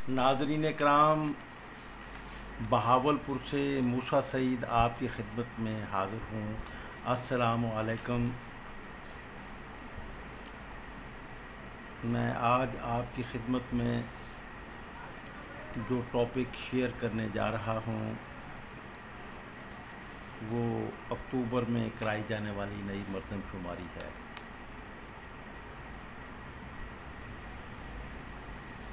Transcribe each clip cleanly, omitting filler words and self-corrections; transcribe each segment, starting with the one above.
ناظرین کرام، بہاولپور سے موسیٰ سعید آپ کی خدمت میں حاضر ہوں۔ السلام علیکم۔ میں آج آپ کی خدمت میں جو ٹاپک شیئر کرنے جا رہا ہوں وہ اکتوبر میں کرائی جانے والی نئی مردم شماری ہے۔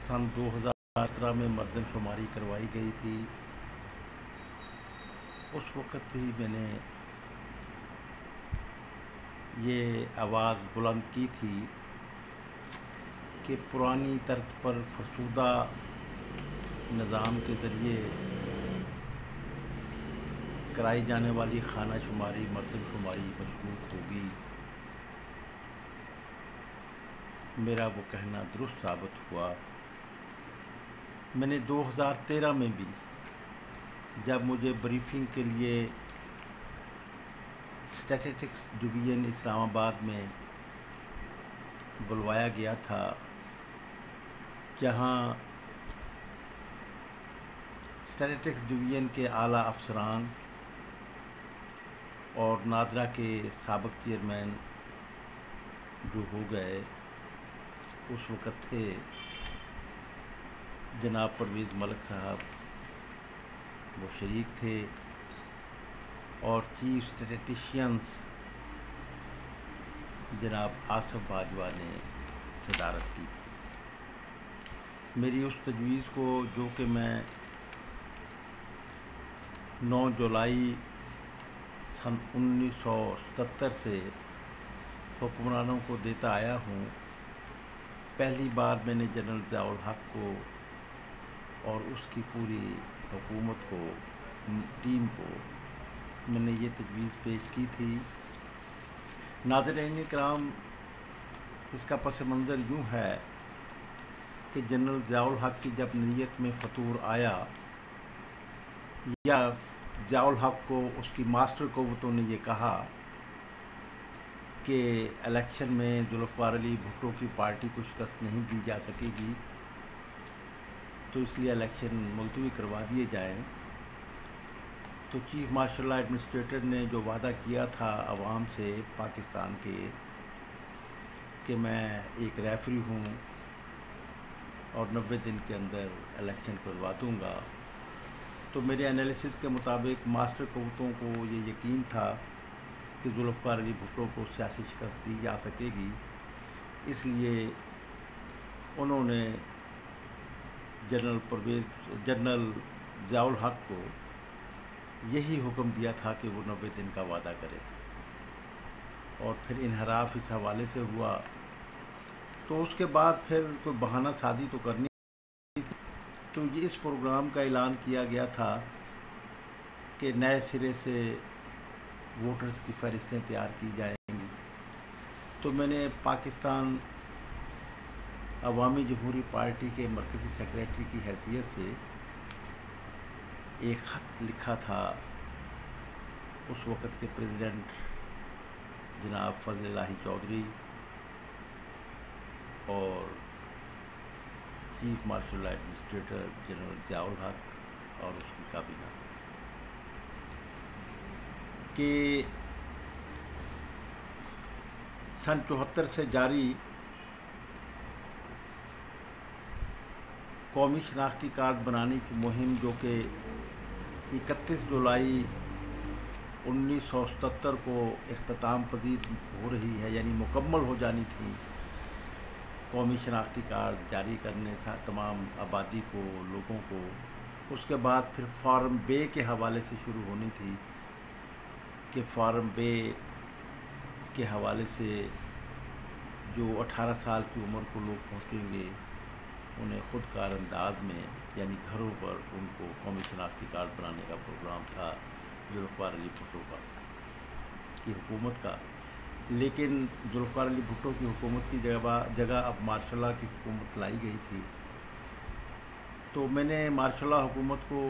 سن 2017 میں مردم شماری کروائی گئی تھی۔ اس وقت بھی میں نے یہ آواز بلند کی تھی کہ پرانی طرز پر فرسودہ نظام کے ذریعے کرائی جانے والی خانہ شماری مردم شماری مشکوک ہوگی۔ میرا وہ کہنا درست ثابت ہوا۔ میں نے 2013 میں بھی جب مجھے بریفنگ کے لیے اسٹیٹسٹکس ڈویژن اسلام آباد میں بلوایا گیا تھا، جہاں اسٹیٹسٹکس ڈویژن کے اعلیٰ افسران اور نادرا کے سابق چیئرمین جو ہو گئے اس وقت تھے جناب پرویز ملک صاحب، وہ شریک تھے، اور چیف اسٹیٹسٹیشینز جناب آصف باجوہ نے صدارت کی تھی۔ میری اس تجویز کو، جو کہ میں 9 جولائی سن 1977 سے حکمرانوں کو دیتا آیا ہوں، پہلی بار میں نے جنرل ضیاء الحق کو اور اس کی پوری حکومت کو، ٹیم کو، میں نے یہ تجویز پیش کی تھی۔ ناظرین کرام، اس کا پس منظر یوں ہے کہ جنرل ضیاء الحق کی جب نیت میں فطور آیا، یا ضیاء الحق کو اس کی ماسٹر قوتوں نے یہ کہا کہ الیکشن میں ذوالفقار علی بھٹو کی پارٹی کو شکست نہیں دی جا سکے گی، تو اس لیے الیکشن ملتوی کروا دیے جائیں، تو چیف مارشل لا ایڈمنسٹریٹر نے جو وعدہ کیا تھا عوام سے پاکستان کے کہ میں ایک ریفری ہوں اور 90 دن کے اندر الیکشن کروا دوں گا، تو میرے انالیسس کے مطابق ماسٹر قوتوں کو یہ یقین تھا کہ ذوالفقار علی بھٹو کو سیاسی شکست دی جا سکے گی، اس لیے انہوں نے جنرل ضیاء الحق کو یہی حکم دیا تھا کہ وہ 90 دن کا وعدہ کرے، اور پھر انحراف اس حوالے سے ہوا، تو اس کے بعد پھر کوئی بہانہ سازی تو کرنی تھی، تو یہ اس پروگرام کا اعلان کیا گیا تھا کہ نئے سرے سے ووٹرز کی فہرستیں تیار کی جائیں گی۔ تو میں نے پاکستان عوامی جمہوری پارٹی کے مرکزی سیکریٹری کی حیثیت سے ایک خط لکھا تھا اس وقت کے پریزیڈنٹ جناب فضل الہی چودھری اور chief martial law administrator general Zia ul Haq اور اس کی کابینہ، کہ سن 74 سے جاری قومی شناختی کارڈ بنانے کی مہم، جو کہ 31 جولائی 1977 کو اختتام پذیر ہو رہی ہے، یعنی مکمل ہو جانی تھی، قومی شناختی کارڈ جاری کرنے تمام آبادی کو، لوگوں کو، اس کے بعد پھر فارم بے کے حوالے سے شروع ہونی تھی کہ فارم بے کے حوالے سے جو 18 سال کی عمر کو لوگ پہنچیں گے انہیں خود کار انداز میں، یعنی گھروں پر ان کو قومی شناختی کارڈ بنانے کا پروگرام تھا ذوالفقار علی بھٹو کی حکومت کا۔ لیکن ذوالفقار علی بھٹو کی حکومت کی جگہ اب مارشل لا کی حکومت لائی گئی تھی، تو میں نے مارشل لا حکومت کو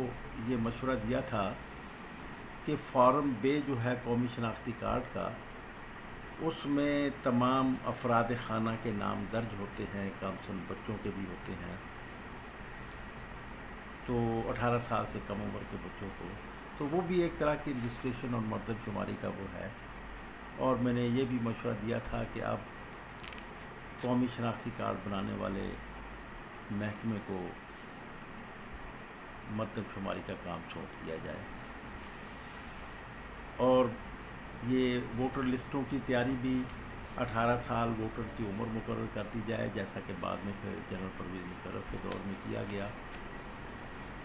یہ مشورہ دیا تھا کہ فارم بے جو ہے قومی شناختی کارڈ کا، اس میں تمام افراد خانہ کے نام درج ہوتے ہیں، کم سن بچوں کے بھی ہوتے ہیں، تو 18 سال سے کم عمر کے بچوں کو، تو وہ بھی ایک طرح کی رجسٹریشن اور مردم شماری کا وہ ہے۔ اور میں نے یہ بھی مشورہ دیا تھا کہ اب قومی شناختی کارڈ بنانے والے محکمے کو مردم شماری کا کام سونپ دیا جائے، اور یہ ووٹر لسٹوں کی تیاری بھی 18 سال ووٹر کی عمر مقرر کر دی جائے، جیسا کہ بعد میں پھر جنرل پرویز مشرف کے دور میں کیا گیا۔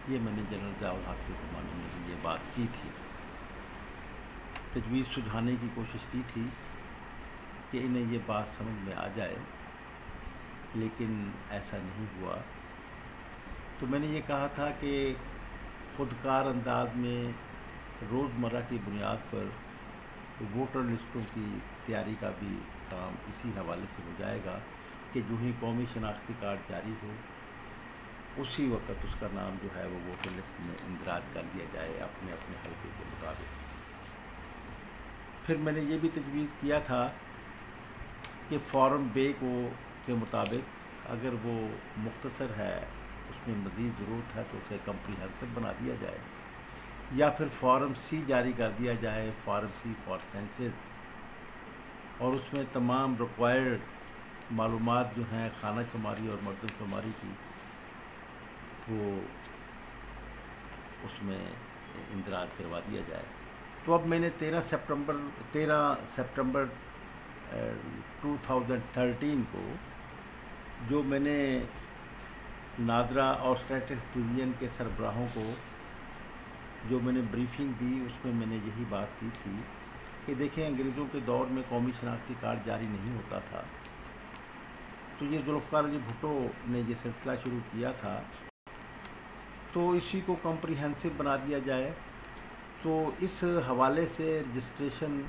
یہ میں نے جنرل ضیاء الحق کے زمانے میں بھی یہ بات کی تھی، تجویز سجھانے کی کوشش کی تھی کہ انہیں یہ بات سمجھ میں آ جائے، لیکن ایسا نہیں ہوا۔ تو میں نے یہ کہا تھا کہ خودکار انداز میں روزمرہ کی بنیاد پر ووٹر لسٹوں کی تیاری کا بھی کام اسی حوالے سے ہو جائے گا کہ جو ہی قومی شناختی کارڈ جاری ہو اسی وقت اس کا نام جو ہے وہ ووٹر لسٹ میں اندراج کر دیا جائے اپنے اپنے حلقے کے مطابق۔ پھر میں نے یہ بھی تجویز کیا تھا کہ فارم بے کے مطابق اگر وہ مختصر ہے، اس میں مزید ضرورت ہے، تو اسے کمپریہنسو بنا دیا جائے، یا پھر فارم سی جاری کر دیا جائے، فارم سی فار سینسز، اور اس میں تمام ریکوائرڈ معلومات جو ہیں خانہ شماری اور مردم شماری کی وہ اس میں اندراج کروا دیا جائے۔ تو اب میں نے 13 سپٹمبر 2013 کو جو میں نے نادرا اور اسٹیٹس ڈویژن کے سربراہوں کو جو میں نے بریفنگ دی، اس میں نے یہی بات کی تھی کہ دیکھیں انگریزوں کے دور میں قومی شناختی کارڈ جاری نہیں ہوتا تھا، تو یہ ذوالفقار علی بھٹو نے یہ سلسلہ شروع کیا تھا، تو اسی کو کمپریہنسو بنا دیا جائے۔ تو اس حوالے سے رجسٹریشن،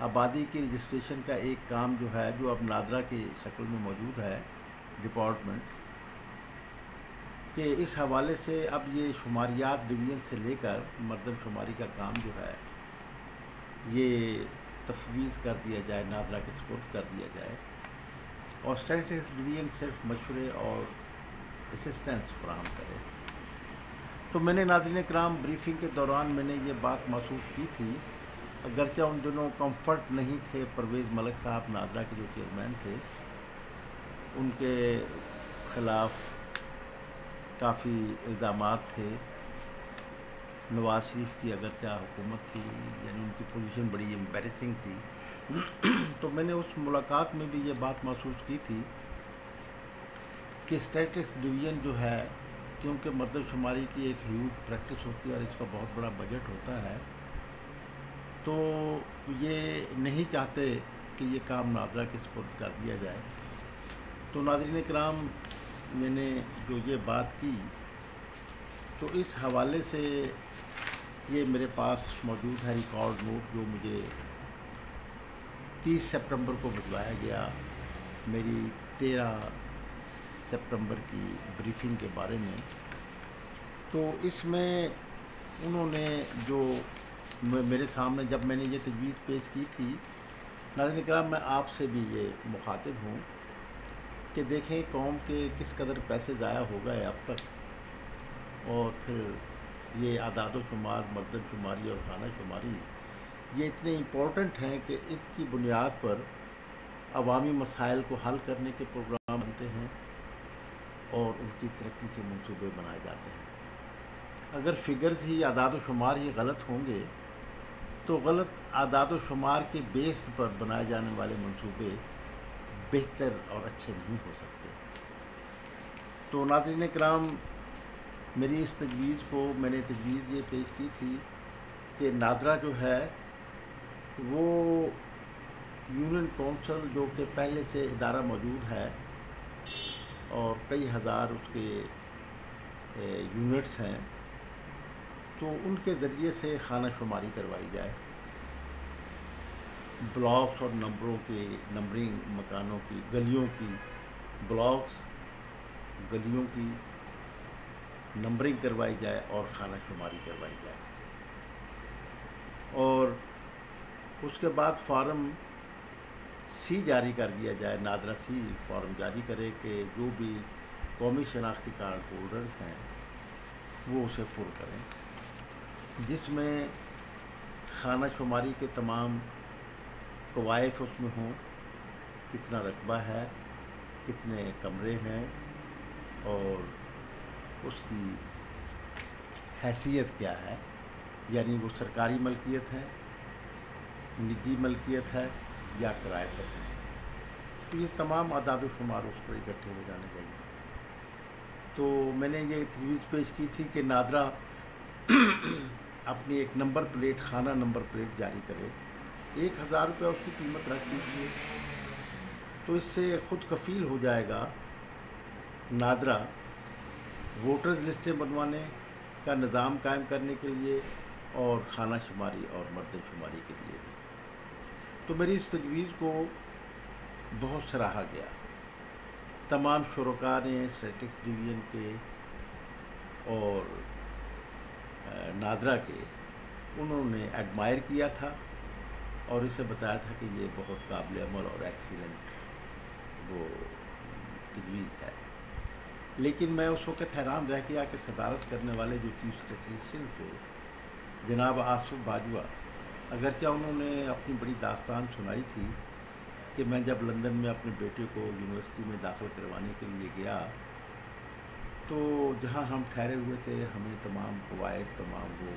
آبادی کی رجسٹریشن کا ایک کام جو ہے، جو اب نادرا کی شکل میں موجود ہے ڈپارٹمنٹ، کہ اس حوالے سے اب یہ شماریات ڈویژن سے لے کر مردم شماری کا کام جو ہے یہ تفویض کر دیا جائے، نادرا کے سپرد کر دیا جائے، اور اسٹیٹس ڈویژن صرف مشورے اور اسسٹنس فراہم کرے۔ تو میں نے ناظرین کرام بریفنگ کے دوران میں نے یہ بات محسوس کی تھی، اگرچہ ان دنوں کمفرٹ نہیں تھے، پرویز ملک صاحب نادرا کے جو چیئرمین تھے ان کے خلاف کافی الزامات تھے، نواز شریف کی اگرچہ حکومت تھی، یعنی ان کی پوزیشن بڑی امبیرسنگ تھی۔ تو میں نے اس ملاقات میں بھی یہ بات محسوس کی تھی کہ اسٹیٹس ڈویژن جو ہے، کیونکہ مردم شماری کی ایک ہیوج پریکٹس ہوتی ہے اور اس کا بہت بڑا بجٹ ہوتا ہے، تو یہ نہیں چاہتے کہ یہ کام نادرا کے سپرد کر دیا جائے۔ تو ناظرین کرام، میں نے جو یہ بات کی تو اس حوالے سے یہ میرے پاس موجود ہے ریکارڈ نوٹ، جو مجھے 30 سپٹمبر کو بتلایا گیا میری 13 سپٹمبر کی بریفنگ کے بارے میں۔ تو اس میں انہوں نے جو میرے سامنے جب میں نے یہ تجویز پیش کی تھی، ناظرین کرام میں آپ سے بھی یہ مخاطب ہوں کہ دیکھیں قوم کے کس قدر پیسے ضائع ہو گئے اب تک، اور پھر یہ اعداد و شمار، مردم شماری اور خانہ شماری یہ اتنے امپورٹنٹ ہیں کہ اس کی بنیاد پر عوامی مسائل کو حل کرنے کے پروگرام بنتے ہیں اور ان کی ترقی کے منصوبے بنائے جاتے ہیں۔ اگر فگرز ہی، اعداد و شمار ہی غلط ہوں گے تو غلط اعداد و شمار کے بیس پر بنائے جانے والے منصوبے بہتر اور اچھے نہیں ہو سکتے۔ تو ناظرین کرام، میری اس تجویز کو میں نے تجویز یہ پیش کی تھی کہ نادرا جو ہے وہ یونین کونسل، جو کہ پہلے سے ادارہ موجود ہے اور کئی ہزار اس کے یونٹس ہیں، تو ان کے ذریعے سے خانہ شماری کروائی جائے، بلاکس اور نمبرنگ مکانوں کی، گلیوں کی، بلاکس گلیوں کی نمبرنگ کروائی جائے اور خانہ شماری کروائی جائے، اور اس کے بعد فارم سی جاری کر دیا جائے، نادرا سی فارم جاری کرے کہ جو بھی قومی شناختی کارڈ ہولڈرز ہیں وہ اسے پر کریں، جس میں خانہ شماری کے تمام کوائف اس میں ہوں، کتنا رقبہ ہے، کتنے کمرے ہیں، اور اس کی حیثیت کیا ہے، یعنی وہ سرکاری ملکیت ہے، نجی ملکیت ہے یا کرائے پر ہے۔ تو یہ تمام اعداد و شمار اس پر اکٹھے ہو جانے چاہیے۔ تو میں نے یہ تجویز پیش کی تھی کہ نادرا اپنی ایک نمبر پلیٹ، خانہ نمبر پلیٹ جاری کرے، 1000 روپے اس کی قیمت رکھ دیجیے، تو اس سے خود کفیل ہو جائے گا نادرا ووٹرز لسٹیں بنوانے کا نظام قائم کرنے کے لیے، اور خانہ شماری اور مردم شماری کے لیے بھی۔ تو میری اس تجویز کو بہت سراہا گیا، تمام شرکاء نے اسٹیٹسٹکس ڈویژن کے اور نادرا کے، انہوں نے ایڈمائر کیا تھا اور اسے بتایا تھا کہ یہ بہت قابل عمل اور ایکسیلنٹ وہ تجویز ہے۔ لیکن میں اس وقت حیران رہ گیا کہ صدارت کرنے والے جو چیف اسٹیٹسٹیشین تھے جناب آصف باجوہ، اگرچہ انہوں نے اپنی بڑی داستان سنائی تھی کہ میں جب لندن میں اپنے بیٹے کو یونیورسٹی میں داخل کروانے کے لیے گیا تو جہاں ہم ٹھہرے ہوئے تھے ہمیں تمام قواعد، تمام وہ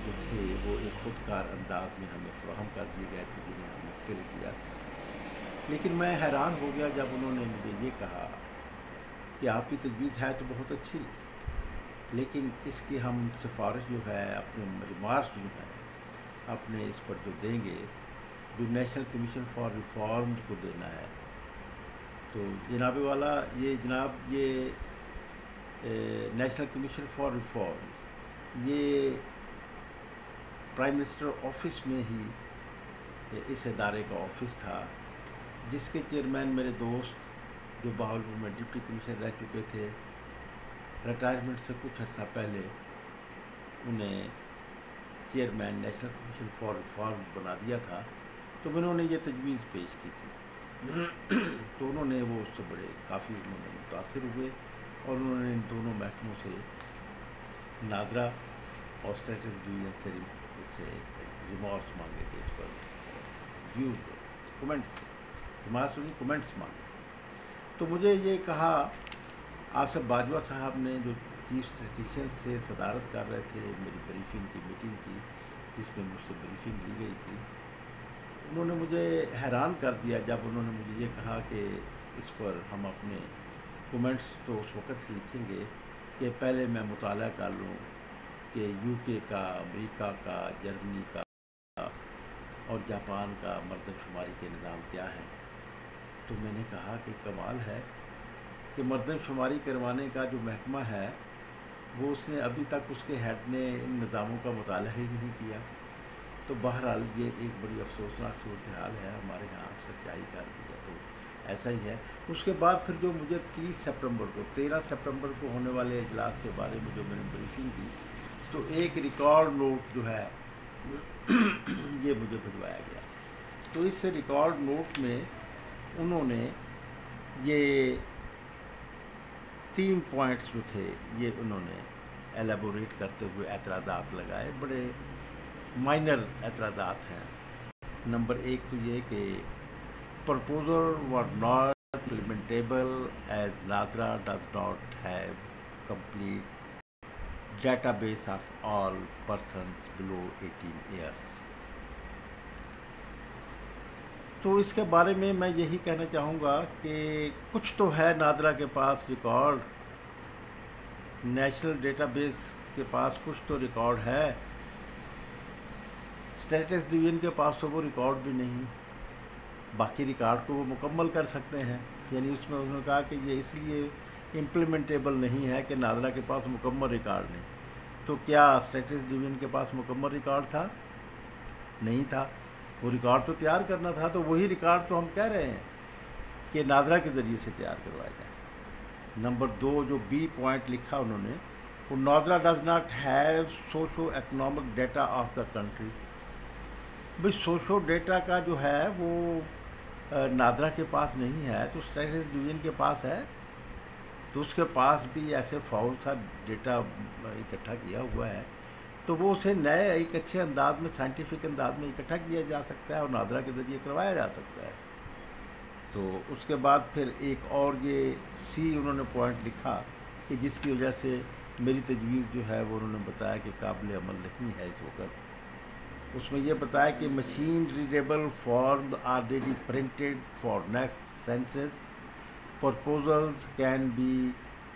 جو تھے وہ ایک خودکار انداز میں ہمیں فراہم کر دیے گئے تھے جنہیں ہم نے فل کیا تھا۔ لیکن میں حیران ہو گیا جب انہوں نے مجھے یہ کہا کہ آپ کی تجویز ہے تو بہت اچھی، لیکن اس کی ہم سفارش جو ہے، اپنے ریمارکس جو ہے اپنے اس پر جو دیں گے، جو نیشنل کمیشن فار ریفارم کو دینا ہے، تو جناب والا یہ نیشنل کمیشن فار ریفارم یہ پرائم منسٹر آفس میں ہی اس ادارے کا آفس تھا، جس کے چیئرمین میرے دوست جو بہاولپور میں ڈپٹی کمشنر رہ چکے تھے، ریٹائرمنٹ سے کچھ عرصہ پہلے انہیں chairman national commission for reform بنا دیا تھا۔ تو انہوں نے یہ تجویز پیش کی تھی، تو انہوں نے وہ اس سے بڑے کافی متاثر ہوئے، اور انہوں نے ان دونوں محکموں سے، نادرا اور اسٹیٹسٹکس ڈویژن سے ریمارکس مانگے تھے، اس پر ویوز کمنٹس مانگے۔ تو مجھے یہ کہا آصف باجوہ صاحب نے، جو چیف اسٹیٹسٹیشین سے صدارت کر رہے تھے میری بریفنگ کی میٹنگ کی، جس میں مجھ سے بریفنگ لی گئی تھی، انہوں نے مجھے حیران کر دیا جب انہوں نے مجھے یہ کہا کہ اس پر ہم اپنے کومنٹس تو اس وقت سے لکھیں گے کہ پہلے میں مطالعہ کر لوں کہ یو کے کا، امریکہ کا، جرمنی کا اور جاپان کا مردم شماری کے نظام کیا ہیں۔ تو میں نے کہا کہ کمال ہے کہ مردم شماری کروانے کا جو محکمہ ہے وہ اس نے ابھی تک، اس کے ہیڈ نے ان نظاموں کا مطالعہ ہی نہیں کیا۔ تو بہرحال یہ ایک بڑی افسوسناک صورتحال ہے ہمارے ہاں، سچائی کا نتیجہ تو ایسا ہی ہے۔ اس کے بعد پھر جو مجھے 13 سپٹمبر کو ہونے والے اجلاس کے بارے میں جو میں نے بریفنگ کی، تو ایک ریکارڈ نوٹ جو ہے یہ مجھے بھجوایا گیا۔ تو اس سے ریکارڈ نوٹ میں انہوں نے یہ 3 پوائنٹس جو تھے یہ انہوں نے ایلیبوریٹ کرتے ہوئے اعتراضات لگائے، بڑے مائنر اعتراضات ہیں۔ نمبر 1 تو یہ کہ proposal was not implementable as Nadra does not have complete database of all persons below 18 years۔ تو اس کے بارے میں میں یہی کہنا چاہوں گا کہ کچھ تو ہے نادرا کے پاس ریکارڈ، نیشنل ڈیٹا بیس کے پاس کچھ تو ریکارڈ ہے، اسٹیٹس ڈویژن کے پاس تو وہ ریکارڈ بھی نہیں۔ باقی ریکارڈ کو وہ مکمل کر سکتے ہیں، یعنی اس میں انہوں نے کہا کہ یہ اس لیے امپلیمنٹیبل نہیں ہے کہ نادرا کے پاس مکمل ریکارڈ نہیں۔ تو کیا اسٹیٹس ڈویژن کے پاس مکمل ریکارڈ تھا؟ نہیں تھا۔ وہ ریکارڈ تو تیار کرنا تھا، تو وہی ریکارڈ تو ہم کہہ رہے ہیں کہ نادرا کے ذریعے سے تیار کروایا جائے۔ نمبر 2 جو بی پوائنٹ لکھا انہوں نے، وہ NADRA does not have socio economic data of the country. بھئی سوشو ڈیٹا کا جو ہے وہ نادرا کے پاس نہیں ہے تو اسٹیٹس ڈویژن کے پاس ہے۔ تو اس کے پاس بھی ایسے فاؤل تھا، ڈیٹا اکٹھا کیا ہوا ہے، تو وہ اسے نئے ایک اچھے انداز میں، سائنٹیفک انداز میں اکٹھا کیا جا سکتا ہے اور نادرا کے ذریعے کروایا جا سکتا ہے۔ تو اس کے بعد پھر ایک اور یہ سی انہوں نے پوائنٹ لکھا کہ جس کی وجہ سے میری تجویز جو ہے وہ انہوں نے بتایا کہ قابل عمل نہیں ہے اس وقت۔ اس میں یہ بتایا کہ machine readable form already printed for next census proposals can be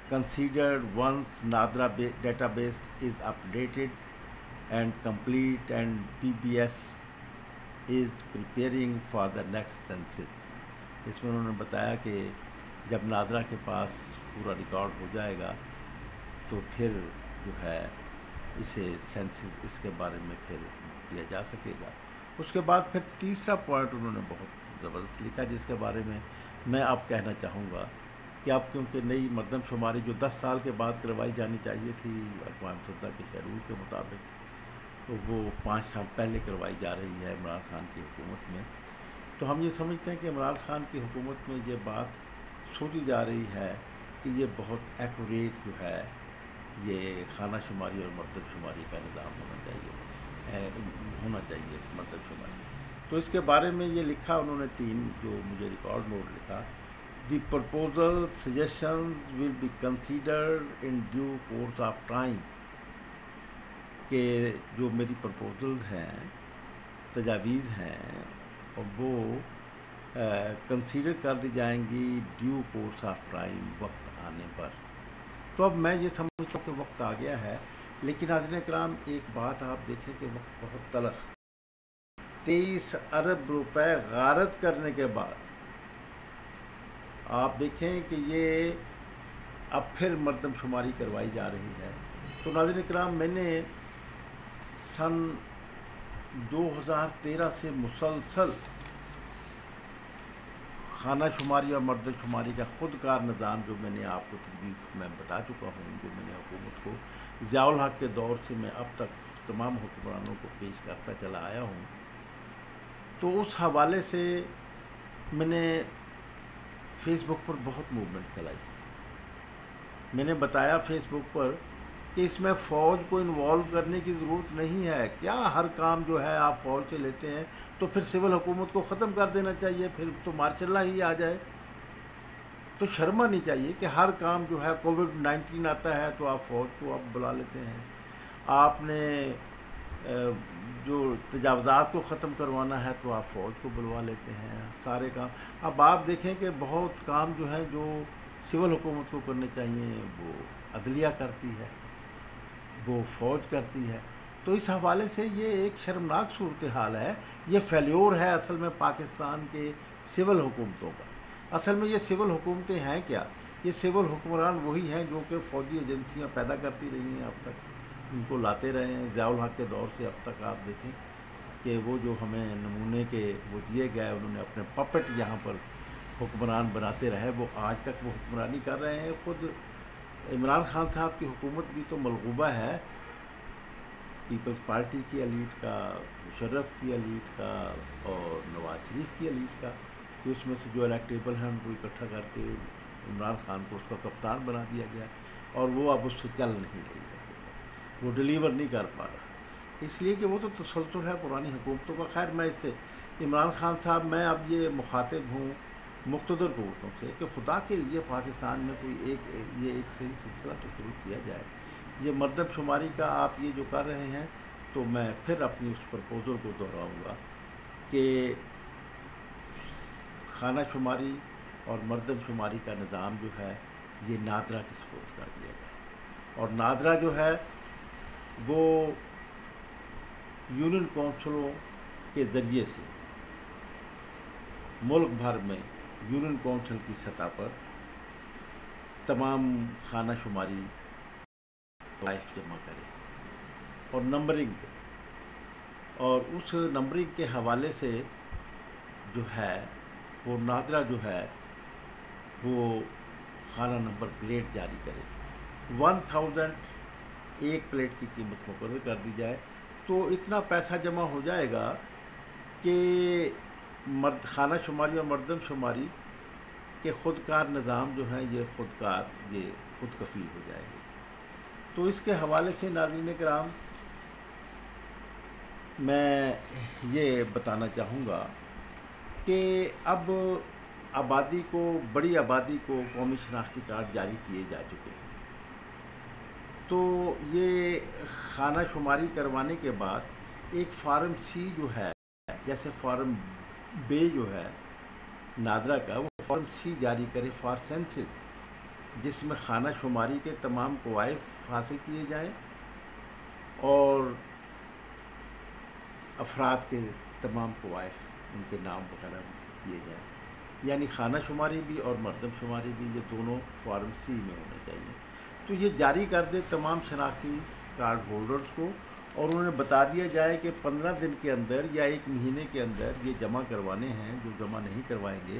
considered once NADRA database is updated and complete and PBS is preparing for the next census۔ اس میں انہوں نے بتایا کہ جب نادرا کے پاس پورا ریکارڈ ہو جائے گا تو پھر جو ہے اسے سینسس اس کے بارے میں پھر کیا جا سکے گا۔ اس کے بعد پھر تیسرا پوائنٹ انہوں نے بہت زبردست لکھا جس کے بارے میں اب کہنا چاہوں گا کہ اب کیونکہ نئی مردم شماری جو 10 سال کے بعد کروائی جانی چاہیے تھی اقوام متحدہ کے شیڈول کے مطابق، تو وہ 5 سال پہلے کروائی جا رہی ہے عمران خان کی حکومت میں۔ تو ہم یہ سمجھتے ہیں کہ عمران خان کی حکومت میں یہ بات سوچی جا رہی ہے کہ یہ بہت ایکوریٹ جو ہے یہ خانہ شماری اور مردم شماری کا نظام ہونا چاہیے مردم شماری۔ تو اس کے بارے میں یہ لکھا انہوں نے 3 جو مجھے ریکارڈ نوٹ لکھا، the proposal suggestions will be considered in due course of time, کہ جو میری پرپوزلز ہیں، تجاویز ہیں، اور وہ کنسیڈر کر لی جائیں گی ڈیو کورس آف ٹائم، وقت آنے پر۔ تو اب میں یہ سمجھتا ہوں کہ وقت آ گیا ہے، لیکن ناظرین کرام ایک بات آپ دیکھیں کہ وقت بہت تلخ، 23 ارب روپے غارت کرنے کے بعد آپ دیکھیں کہ یہ اب پھر مردم شماری کروائی جا رہی ہے۔ تو ناظرین کرام میں نے سن 2013 سے مسلسل خانہ شماری اور مردم شماری کا خود کار نظام جو میں نے آپ کو تجویز میں بتا چکا ہوں، جو میں نے حکومت کو ضیاء الحق کے دور سے میں اب تک تمام حکمرانوں کو پیش کرتا چلا آیا ہوں، تو اس حوالے سے میں نے فیس بک پر بہت موومنٹ چلائی۔ میں نے بتایا فیس بک پر کہ اس میں فوج کو انوالو کرنے کی ضرورت نہیں ہے، کیا ہر کام جو ہے آپ فوج سے لیتے ہیں تو پھر سول حکومت کو ختم کر دینا چاہیے، پھر تو مارشل لا ہی آ جائے۔ تو شرم آنی چاہیے کہ ہر کام جو ہے کووڈ-19 آتا ہے تو آپ فوج کو آپ بلا لیتے ہیں، آپ نے جو تجاوزات کو ختم کروانا ہے تو آپ فوج کو بلوا لیتے ہیں، سارے کام۔ اب آپ دیکھیں کہ بہت کام جو ہے جو سول حکومت کو کرنے چاہیے وہ عدلیہ کرتی ہے، وہ فوج کرتی ہے۔ تو اس حوالے سے یہ ایک شرمناک صورتحال ہے، یہ فیلیور ہے اصل میں پاکستان کے سول حکومتوں کا۔ اصل میں یہ سول حکومتیں ہیں کیا؟ یہ سول حکمران وہی ہیں جو کہ فوجی ایجنسیاں پیدا کرتی رہی ہیں اب تک، ان کو لاتے رہے ہیں ضیاء الحق کے دور سے اب تک۔ آپ دیکھیں کہ وہ جو ہمیں نمونے کے وہ دیے گئے، انہوں نے اپنے پپٹ یہاں پر حکمران بناتے رہے، وہ آج تک وہ حکمرانی کر رہے ہیں۔ خود عمران خان صاحب کی حکومت بھی تو ملغوبہ ہے، پیپلز پارٹی کی ایلیٹ کا، مشرف کی ایلیٹ کا اور نواز شریف کی ایلیٹ کا، تو اس میں سے جو الیکٹیبل ہیں ان کو اکٹھا کر کے عمران خان کو اس کا کپتان بنا دیا گیا، اور وہ اب اس سے چل نہیں رہی ہے، وہ ڈیلیور نہیں کر پا رہا، اس لیے کہ وہ تو تسلسل ہے پرانی حکومتوں کا۔ خیر میں اس سے عمران خان صاحب، میں اب یہ مخاطب ہوں مقتدر قوتوں سے کہ خدا کے لیے پاکستان میں کوئی ایک صحیح سلسلہ تو شروع کیا جائے۔ یہ مردم شماری کا آپ یہ جو کر رہے ہیں، تو میں پھر اپنی اس پرپوزل کو دہراؤں گا کہ خانہ شماری اور مردم شماری کا نظام جو ہے یہ نادرا کی سپورٹ کر دیا جائے، اور نادرا جو ہے وہ یونین کونسلوں کے ذریعے سے ملک بھر میں یونین کونسل کی سطح پر تمام خانہ شماری لائف جمع کرے اور نمبرنگ دے، اور اس نمبرنگ کے حوالے سے جو ہے وہ نادرا جو ہے وہ خانہ نمبر پلیٹ جاری کرے، 1000 ایک پلیٹ کی قیمت مقرر کر دی جائے، تو اتنا پیسہ جمع ہو جائے گا کہ خانہ شماری اور مردم شماری کہ خودکار نظام جو ہیں یہ خود کفیل ہو جائیں گے۔ تو اس کے حوالے سے ناظرین کرام میں یہ بتانا چاہوں گا کہ اب بڑی آبادی کو قومی شناختی کارڈ جاری کیے جا چکے ہیں، تو یہ خانہ شماری کروانے کے بعد ایک فارم سی جو ہے، جیسے فارم بے جو ہے نادرا کا، وہ فارم سی جاری کرے فار سینسس، جس میں خانہ شماری کے تمام کوائف حاصل کیے جائیں اور افراد کے تمام کوائف ان کے نام وغیرہ کیے جائیں، یعنی خانہ شماری بھی اور مردم شماری بھی، یہ دونوں فارم سی میں ہونے چاہیے۔ تو یہ جاری کر دے تمام شناختی کارڈ ہولڈرز کو، اور انہیں بتا دیا جائے کہ 15 دن کے اندر یا 1 مہینے کے اندر یہ جمع کروانے ہیں، جو جمع نہیں کروائیں گے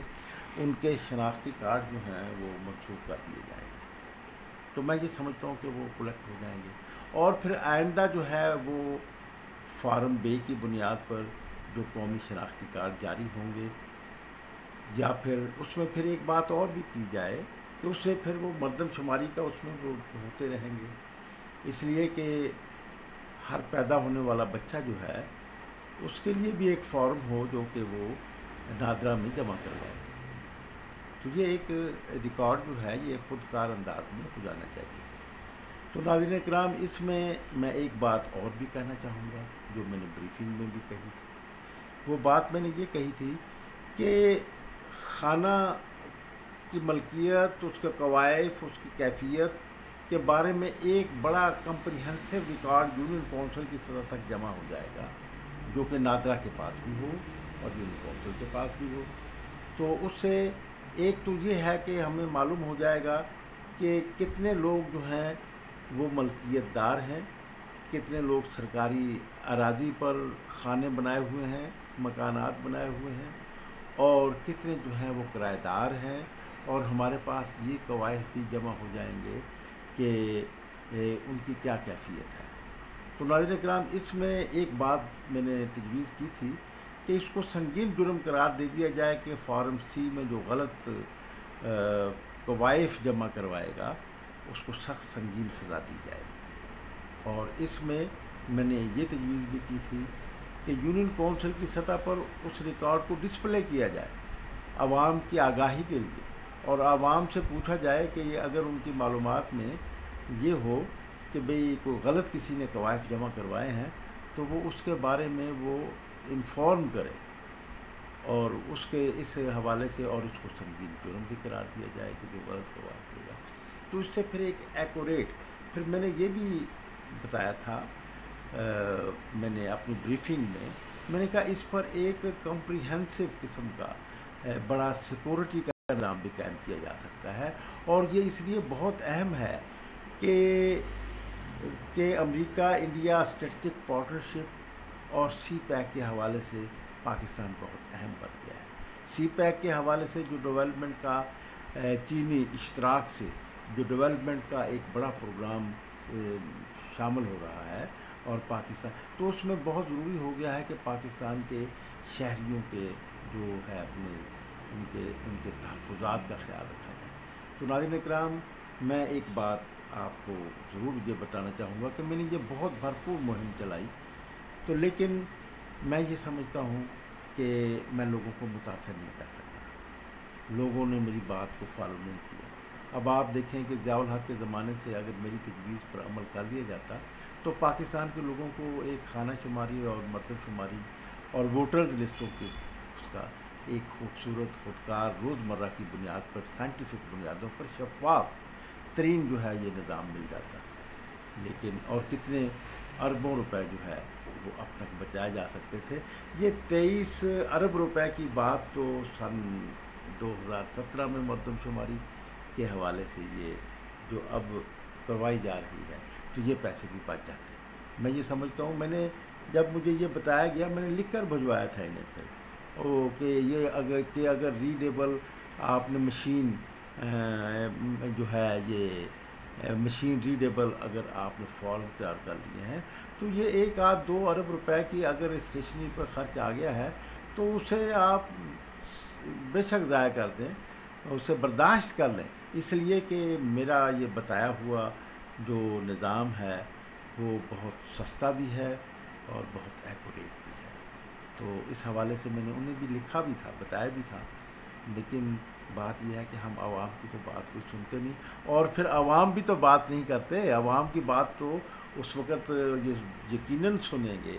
ان کے شناختی کارڈ جو ہیں وہ منسوخ کر دیے جائیں گے۔ تو میں یہ سمجھتا ہوں کہ وہ کلیکٹ ہو جائیں گے، اور پھر آئندہ جو ہے وہ فارم بے کی بنیاد پر جو قومی شناختی کارڈ جاری ہوں گے، یا پھر اس میں پھر ایک بات اور بھی کی جائے کہ اس سے پھر وہ مردم شماری کا اس میں وہ ہوتے رہیں گے، اس لیے کہ ہر پیدا ہونے والا بچہ جو ہے اس کے لیے بھی ایک فارم ہو جو کہ وہ نادرا میں جمع کروائے۔ تو یہ ایک ریکارڈ جو ہے یہ خود کار انداز میں ہو جانا چاہیے۔ تو ناظرین کرام، اس میں ایک بات اور بھی کہنا چاہوں گا جو میں نے بریفنگ میں بھی کہی تھی۔ وہ بات میں نے یہ کہی تھی کہ خانہ کی ملکیت، اس کے کوائف، اس کی کیفیت کے بارے میں ایک بڑا کمپریہنسو ریکارڈ یونین کونسل کی سطح تک جمع ہو جائے گا، جو کہ نادرا کے پاس بھی ہو اور یونین کونسل کے پاس بھی ہو۔ تو اس سے ایک تو یہ ہے کہ ہمیں معلوم ہو جائے گا کہ کتنے لوگ جو ہیں وہ ملکیت دار ہیں، کتنے لوگ سرکاری اراضی پر خانے بنائے ہوئے ہیں، مکانات بنائے ہوئے ہیں، اور کتنے جو ہیں وہ کرایہ دار ہیں، اور ہمارے پاس یہ کوائف بھی جمع ہو جائیں گے کہ ان کی کیا کیفیت ہے۔ تو ناظرین کرام، اس میں ایک بات میں نے تجویز کی تھی کہ اس کو سنگین جرم قرار دے دیا جائے کہ فارم سی میں جو غلط کوائف جمع کروائے گا اس کو سخت سنگین سزا دی جائے گی۔ اور اس میں نے یہ تجویز بھی کی تھی کہ یونین کونسل کی سطح پر اس ریکارڈ کو ڈسپلے کیا جائے عوام کی آگاہی کے لیے، اور عوام سے پوچھا جائے کہ یہ اگر ان کی معلومات میں یہ ہو کہ بھئی کوئی غلط کسی نے کوائف جمع کروائے ہیں تو وہ اس کے بارے میں وہ انفارم کرے، اور اس حوالے سے اور اس کو سنگین جرم بھی قرار دیا جائے کہ جو غلط کوائف دے گا۔ تو اس سے پھر ایک ایکوریٹ، پھر میں نے یہ بھی بتایا تھا میں نے اپنی بریفنگ میں نے کہا اس پر ایک کمپریہنسو قسم کا بڑا سیکورٹی کا نظام بھی قائم کیا جا سکتا ہے، اور یہ اس لیے بہت اہم ہے کہ امریکہ انڈیا اسٹریٹجک پارٹنرشپ اور سی پیک کے حوالے سے پاکستان بہت اہم بن گیا ہے۔ سی پیک کے حوالے سے جو ڈیولپمنٹ کا چینی اشتراک سے جو ڈیولپمنٹ کا ایک بڑا پروگرام شامل ہو رہا ہے، اور پاکستان تو اس میں بہت ضروری ہو گیا ہے کہ پاکستان کے شہریوں کے جو ہے ان کے تحفظات کا خیال رکھا جائے۔ تو ناظرین اکرام، میں ایک بات آپ کو ضرور یہ بتانا چاہوں گا کہ میں نے یہ بہت بھرپور مہم چلائی، تو لیکن میں یہ سمجھتا ہوں کہ میں لوگوں کو متاثر نہیں کر سکا، لوگوں نے میری بات کو فالو نہیں کیا۔ اب آپ دیکھیں کہ ضیاء الحق کے زمانے سے اگر میری تجویز پر عمل کر دیا جاتا تو پاکستان کے لوگوں کو ایک خانہ شماری اور مردم شماری اور ووٹرز لسٹوں کی اس کا ایک خوبصورت خودکار روزمرہ کی بنیاد پر سائنٹیفک بنیادوں پر شفاف ترین جو ہے یہ نظام مل جاتا، لیکن اور کتنے اربوں روپے جو ہے وہ اب تک بچائے جا سکتے تھے۔ یہ 23 ارب روپے کی بات تو سن 2017 میں مردم شماری کے حوالے سے یہ جو اب کروائی جا رہی ہے تو یہ پیسے بھی بچ جاتے۔ میں یہ سمجھتا ہوں، میں نے جب مجھے یہ بتایا گیا میں نے لکھ کر بھجوایا تھا انہیں پھر کہ یہ اگر ریڈیبل آپ نے مشین جو ہے یہ مشین ریڈیبل اگر آپ نے فارم تیار کر لیے ہیں تو یہ 1-2 ارب روپے کی اگر اسٹیشنری پر خرچ آ گیا ہے تو اسے آپ بے شک ضائع کر دیں، اسے برداشت کر لیں، اس لیے کہ میرا یہ بتایا ہوا جو نظام ہے وہ بہت سستا بھی ہے اور بہت ایکوریٹ بھی ہے۔ تو اس حوالے سے میں نے انہیں بھی لکھا بھی تھا، بتایا بھی تھا، لیکن بات یہ ہے کہ ہم عوام کی تو بات کوئی سنتے نہیں، اور پھر عوام بھی تو بات نہیں کرتے۔ عوام کی بات تو اس وقت یہ یقیناً سنیں گے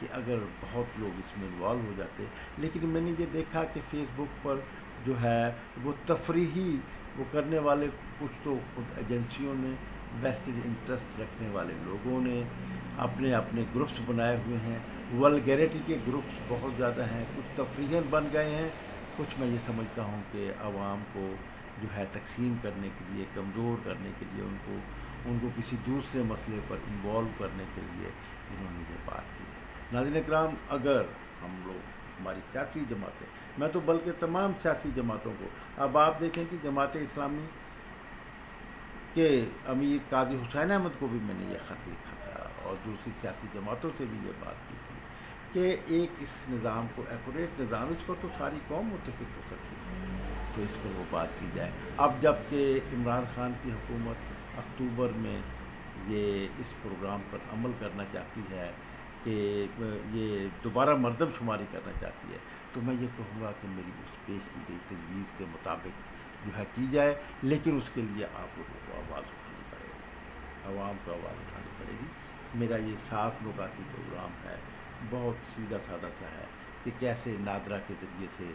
کہ اگر بہت لوگ اس میں انوالو ہو جاتے۔ لیکن میں نے یہ دیکھا کہ فیس بک پر جو ہے وہ تفریحی وہ کرنے والے کچھ تو خود ایجنسیوں نے، ویسٹڈ انٹرسٹ رکھنے والے لوگوں نے اپنے اپنے گروپس بنائے ہوئے ہیں، ولگیرٹی کے گروپس بہت زیادہ ہیں، کچھ تفریحاً بن گئے ہیں، کچھ میں یہ سمجھتا ہوں کہ عوام کو جو ہے تقسیم کرنے کے لیے، کمزور کرنے کے لیے، ان کو کسی دوسرے مسئلے پر انوالو کرنے کے لیے انہوں نے یہ بات کی ہے۔ ناظرین اکرام، اگر ہم لوگ ہماری سیاسی جماعتیں، میں تو بلکہ تمام سیاسی جماعتوں کو، اب آپ دیکھیں کہ جماعت اسلامی کے امیر قاضی حسین احمد کو بھی میں نے یہ خط لکھا تھا، اور دوسری سیاسی جماعتوں سے بھی یہ بات کی تھی کہ ایک اس نظام کو، ایکوریٹ نظام، اس کو تو ساری قوم متفق ہو سکتی ہے، تو اس پر وہ بات کی جائے۔ اب جب کہ عمران خان کی حکومت اکتوبر میں یہ اس پروگرام پر عمل کرنا چاہتی ہے کہ یہ دوبارہ مردم شماری کرنا چاہتی ہے، تو میں یہ کہوں گا کہ میری اس پیش کی گئی تجویز کے مطابق جو ہے کی جائے، لیکن اس کے لیے آپ لوگوں کو آواز اٹھانی پڑے گی، عوام کو آواز اٹھانی پڑے گی۔ میرا یہ 7 نکاتی پروگرام ہے، بہت سیدھا سادہ سا ہے کہ کیسے نادرا کے ذریعے سے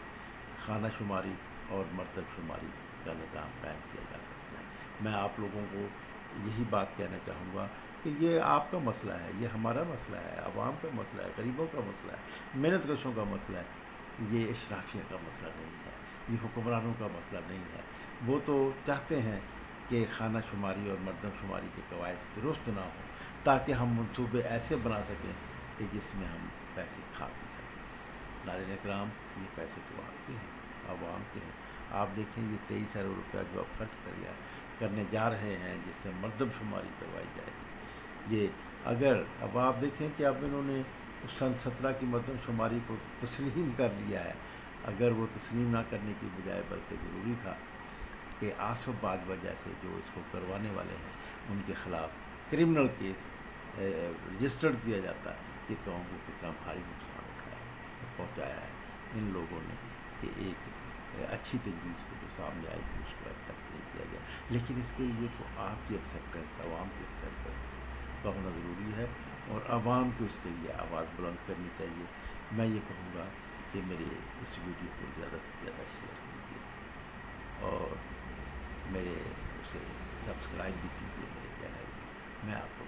خانہ شماری اور مردم شماری کا نظام قائم کیا جا سکتا ہے۔ میں آپ لوگوں کو یہی بات کہنا چاہوں گا کہ یہ آپ کا مسئلہ ہے، یہ ہمارا مسئلہ ہے، عوام کا مسئلہ ہے، غریبوں کا مسئلہ ہے، محنت کشوں کا مسئلہ ہے، یہ اشرافیہ کا مسئلہ نہیں ہے، یہ حکمرانوں کا مسئلہ نہیں ہے۔ وہ تو چاہتے ہیں کہ خانہ شماری اور مردم شماری کے قواعد درست نہ ہوں تاکہ ہم منصوبے ایسے بنا سکیں کہ جس میں ہم پیسے کھا پی سکیں۔ ناظرین اکرام، یہ پیسے تو آپ کے ہیں، عوام کے ہیں۔ آپ دیکھیں یہ 23 ارب روپیہ جو آپ خرچ کرنے جا رہے ہیں، جس سے مردم شماری کروائی جائے گی، یہ اگر اب آپ دیکھیں کہ اب انہوں نے سن 17 کی مردم شماری کو تسلیم کر لیا ہے، اگر وہ تسلیم نہ کرنے کی بجائے بلکہ ضروری تھا کہ آصف باجوہ جیسے جو اس کو کروانے والے ہیں ان کے خلاف کرمنل کیس رجسٹرڈ کیا جاتا کہ قوم کو کتنا بھاری نقصان پہنچایا ہے ان لوگوں نے کہ ایک اچھی تجویز کو جو سامنے آئی تھی اس کو ایکسیپٹ نہیں کیا گیا۔ لیکن اس کے لیے تو آپ کی ایکسیپٹنس، عوام کی ایکسیپٹنس کا ہونا ضروری ہے، اور عوام کو اس کے لیے آواز بلند کرنی چاہیے۔ میں یہ کہوں گا کہ میرے اس ویڈیو کو زیادہ سے زیادہ شیئر کیجیے اور میرے اسے سبسکرائب بھی کیجیے میرے چینل میں۔ آپ